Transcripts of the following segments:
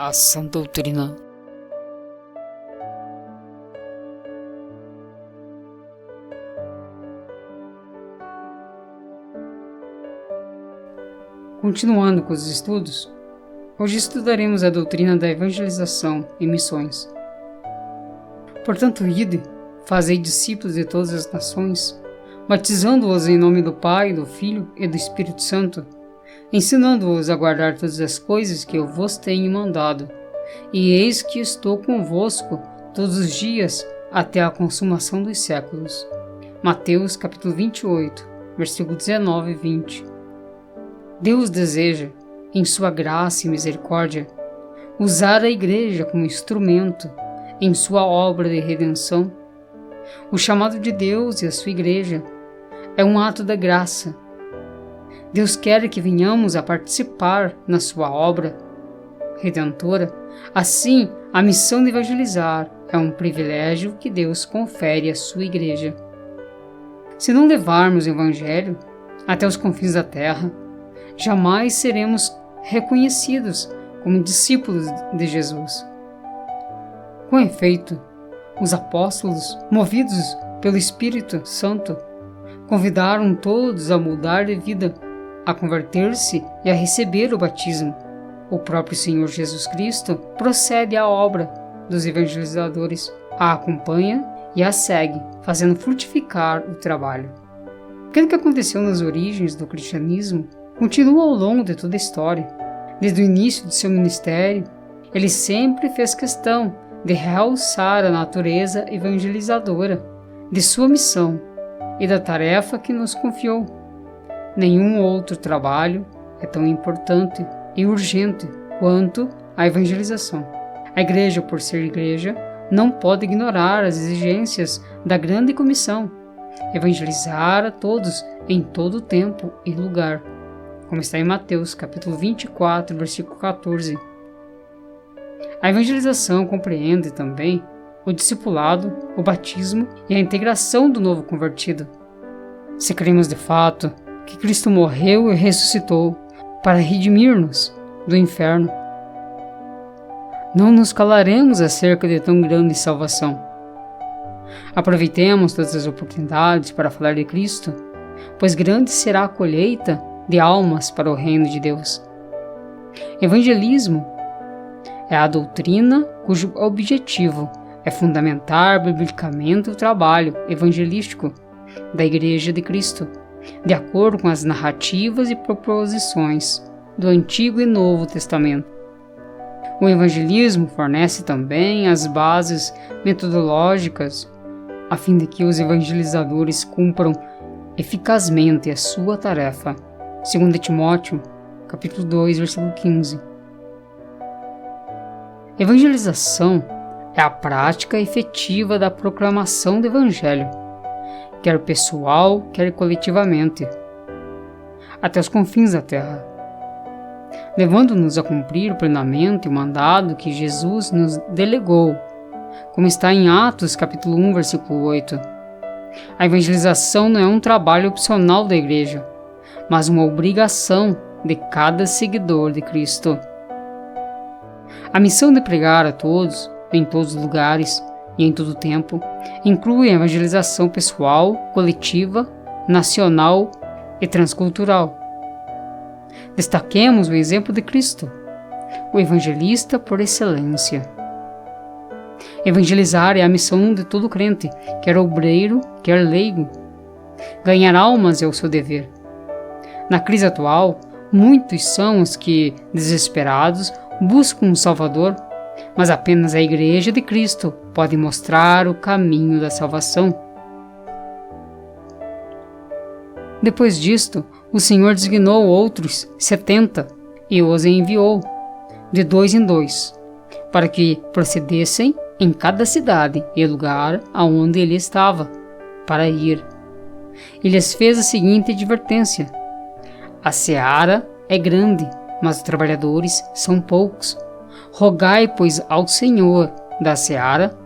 a sã doutrina. Continuando com os estudos, hoje estudaremos a doutrina da evangelização e missões. Portanto, ide, fazei discípulos de todas as nações, batizando-os em nome do Pai, do Filho e do Espírito Santo, ensinando-os a guardar todas as coisas que eu vos tenho mandado. E eis que estou convosco todos os dias até a consumação dos séculos. Mateus capítulo 28, versículo 19 e 20. Deus deseja, em sua graça e misericórdia, usar a Igreja como instrumento em sua obra de redenção. O chamado de Deus e a sua Igreja é um ato da graça. Deus quer que venhamos a participar na sua obra redentora. Assim, a missão de evangelizar é um privilégio que Deus confere à sua Igreja. Se não levarmos o Evangelho até os confins da terra, jamais seremos reconhecidos como discípulos de Jesus. Com efeito, os apóstolos, movidos pelo Espírito Santo, convidaram todos a mudar de vida, a converter-se e a receber o batismo. O próprio Senhor Jesus Cristo procede à obra dos evangelizadores, a acompanha e a segue, fazendo frutificar o trabalho. Aquilo que aconteceu nas origens do cristianismo continua ao longo de toda a história. Desde o início de seu ministério, ele sempre fez questão de realçar a natureza evangelizadora de sua missão e da tarefa que nos confiou. Nenhum outro trabalho é tão importante e urgente quanto a evangelização. A Igreja, por ser Igreja, não pode ignorar as exigências da grande comissão: evangelizar a todos em todo tempo e lugar, como está em Mateus, capítulo 24, versículo 14. A evangelização compreende também o discipulado, o batismo e a integração do novo convertido. Se cremos de fato que Cristo morreu e ressuscitou para redimir-nos do inferno, não nos calaremos acerca de tão grande salvação. Aproveitemos todas as oportunidades para falar de Cristo, pois grande será a colheita de almas para o reino de Deus. Evangelismo é a doutrina cujo objetivo é fundamentar biblicamente o trabalho evangelístico da Igreja de Cristo, de acordo com as narrativas e proposições do Antigo e Novo Testamento. O evangelismo fornece também as bases metodológicas a fim de que os evangelizadores cumpram eficazmente a sua tarefa. 2 Timóteo, capítulo 2, versículo 15. Evangelização é a prática efetiva da proclamação do Evangelho, quer pessoal, quer coletivamente, até os confins da terra, levando-nos a cumprir plenamente o mandado que Jesus nos delegou, como está em Atos, capítulo 1, versículo 8. A evangelização não é um trabalho opcional da Igreja, mas uma obrigação de cada seguidor de Cristo. A missão de pregar a todos, em todos os lugares e em todo tempo, inclui a evangelização pessoal, coletiva, nacional e transcultural. Destaquemos o exemplo de Cristo, o evangelista por excelência. Evangelizar é a missão de todo crente, quer obreiro, quer leigo. Ganhar almas é o seu dever. Na crise atual, muitos são os que, desesperados, buscam um Salvador, mas apenas a Igreja de Cristo pode mostrar o caminho da salvação. Depois disto, o Senhor designou outros 70 e os enviou, de 2 em 2, para que procedessem em cada cidade e lugar aonde ele estava, para ir. E lhes fez a seguinte advertência: a seara é grande, mas os trabalhadores são poucos. Rogai, pois, ao Senhor da seara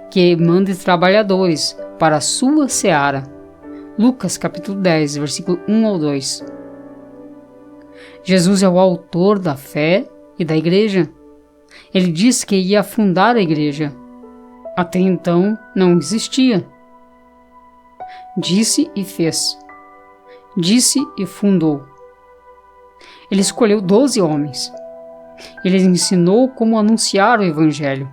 que mande trabalhadores para a sua seara. Lucas capítulo 10, versículo 1 ao 2. Jesus é o autor da fé e da Igreja. ele disse que ia fundar a igreja. Até então não existia. Disse e fez. Disse e fundou. Ele escolheu 12 homens. Ele lhes ensinou como anunciar o Evangelho.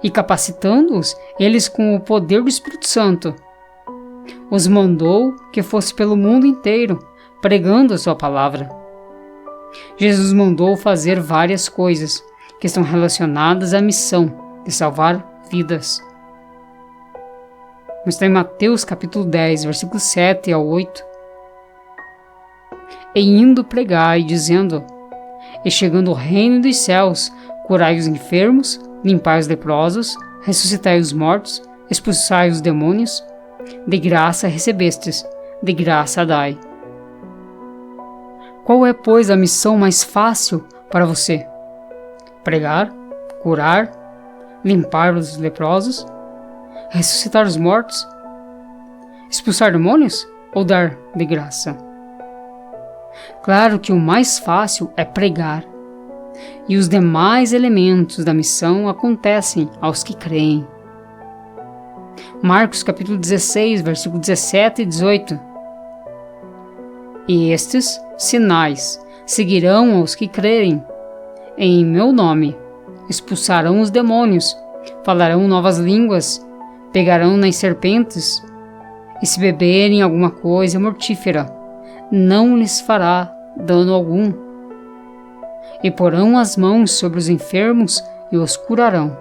E capacitando-os, eles com o poder do Espírito Santo, os mandou que fosse pelo mundo inteiro, pregando a sua palavra. Jesus mandou fazer várias coisas que estão relacionadas à missão de salvar vidas. Está em Mateus capítulo 10, versículos 7 ao 8. E indo pregai, dizendo: E chegando o reino dos céus, curai os enfermos, limpai os leprosos, ressuscitai os mortos, expulsai os demônios. De graça recebestes, de graça dai. Qual é, pois, a missão mais fácil para você? Pregar, curar, limpar os leprosos, ressuscitar os mortos, expulsar demônios ou dar de graça? Claro que o mais fácil é pregar, e os demais elementos da missão acontecem aos que creem. Marcos capítulo 16, versículo 17 e 18. E estes sinais seguirão aos que crerem. Em meu nome expulsarão os demônios, falarão novas línguas, pegarão nas serpentes, e se beberem alguma coisa mortífera, não lhes fará dano algum. E porão as mãos sobre os enfermos e os curarão.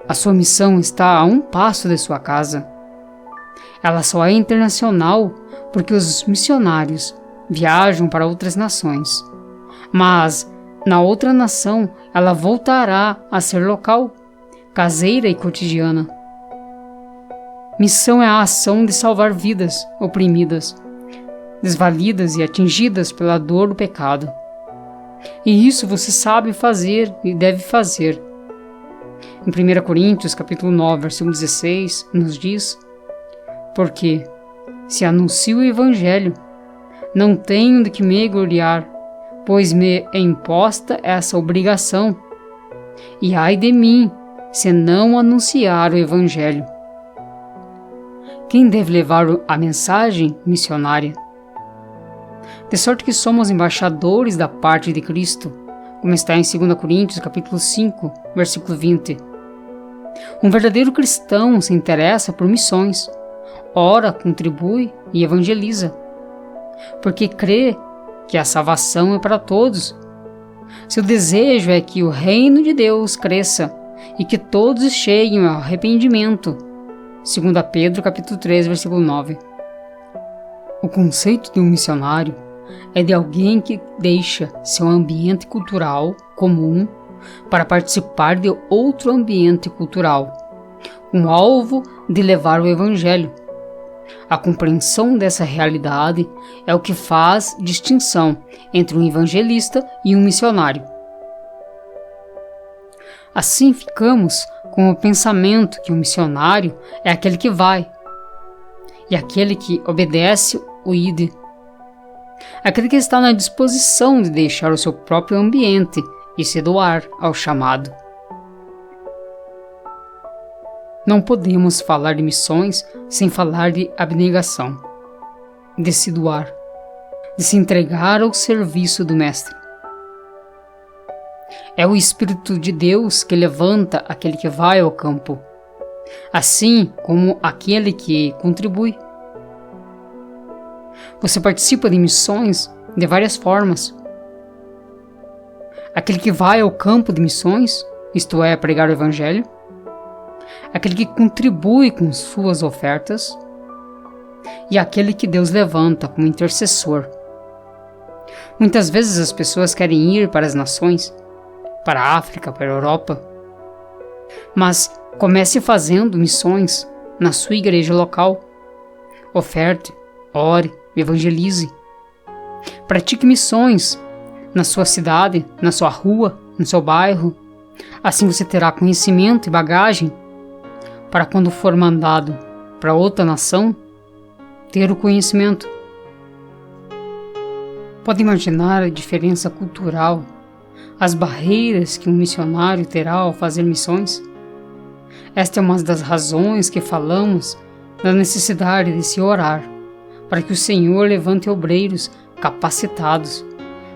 A sua missão está a um passo de sua casa. Ela só é internacional porque os missionários viajam para outras nações. Mas, na outra nação, ela voltará a ser local, caseira e cotidiana. Missão é a ação de salvar vidas oprimidas, desvalidas e atingidas pela dor do pecado. E isso você sabe fazer e deve fazer. Em 1 Coríntios, capítulo 9, versículo 16, nos diz: Porque, se anuncio o Evangelho, não tenho de que me gloriar, pois me é imposta essa obrigação. E ai de mim, se não anunciar o Evangelho. Quem deve levar a mensagem missionária? De sorte que somos embaixadores da parte de Cristo, como está em 2 Coríntios, capítulo 5, versículo 20. Um verdadeiro cristão se interessa por missões, ora, contribui e evangeliza, porque crê que a salvação é para todos. Seu desejo é que o reino de Deus cresça e que todos cheguem ao arrependimento. 2 Pedro, capítulo 3, versículo 9. O conceito de um missionário é de alguém que deixa seu ambiente cultural comum para participar de outro ambiente cultural, com o alvo de levar o Evangelho. A compreensão dessa realidade é o que faz distinção entre um evangelista e um missionário. Assim ficamos com o pensamento que um missionário é aquele que vai, e aquele que obedece o ide, aquele que está na disposição de deixar o seu próprio ambiente e se doar ao chamado. Não podemos falar de missões sem falar de abnegação, de se doar, de se entregar ao serviço do Mestre. É o Espírito de Deus que levanta aquele que vai ao campo, assim como aquele que contribui. Você participa de missões de várias formas. Aquele que vai ao campo de missões, isto é, pregar o Evangelho. Aquele que contribui com suas ofertas. E aquele que Deus levanta como intercessor. Muitas vezes as pessoas querem ir para as nações, para a África, para a Europa. Mas comece fazendo missões na sua igreja local. Oferte, ore, evangelize. Pratique missões na sua cidade, na sua rua, no seu bairro. Assim você terá conhecimento e bagagem para quando for mandado para outra nação, ter o conhecimento. Pode imaginar a diferença cultural, as barreiras que um missionário terá ao fazer missões? Esta é uma das razões que falamos da necessidade de se orar, para que o Senhor levante obreiros capacitados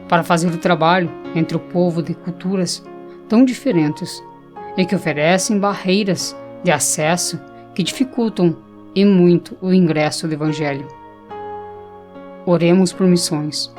para fazer o trabalho entre o povo de culturas tão diferentes e que oferecem barreiras de acesso que dificultam e muito o ingresso do Evangelho. Oremos por missões.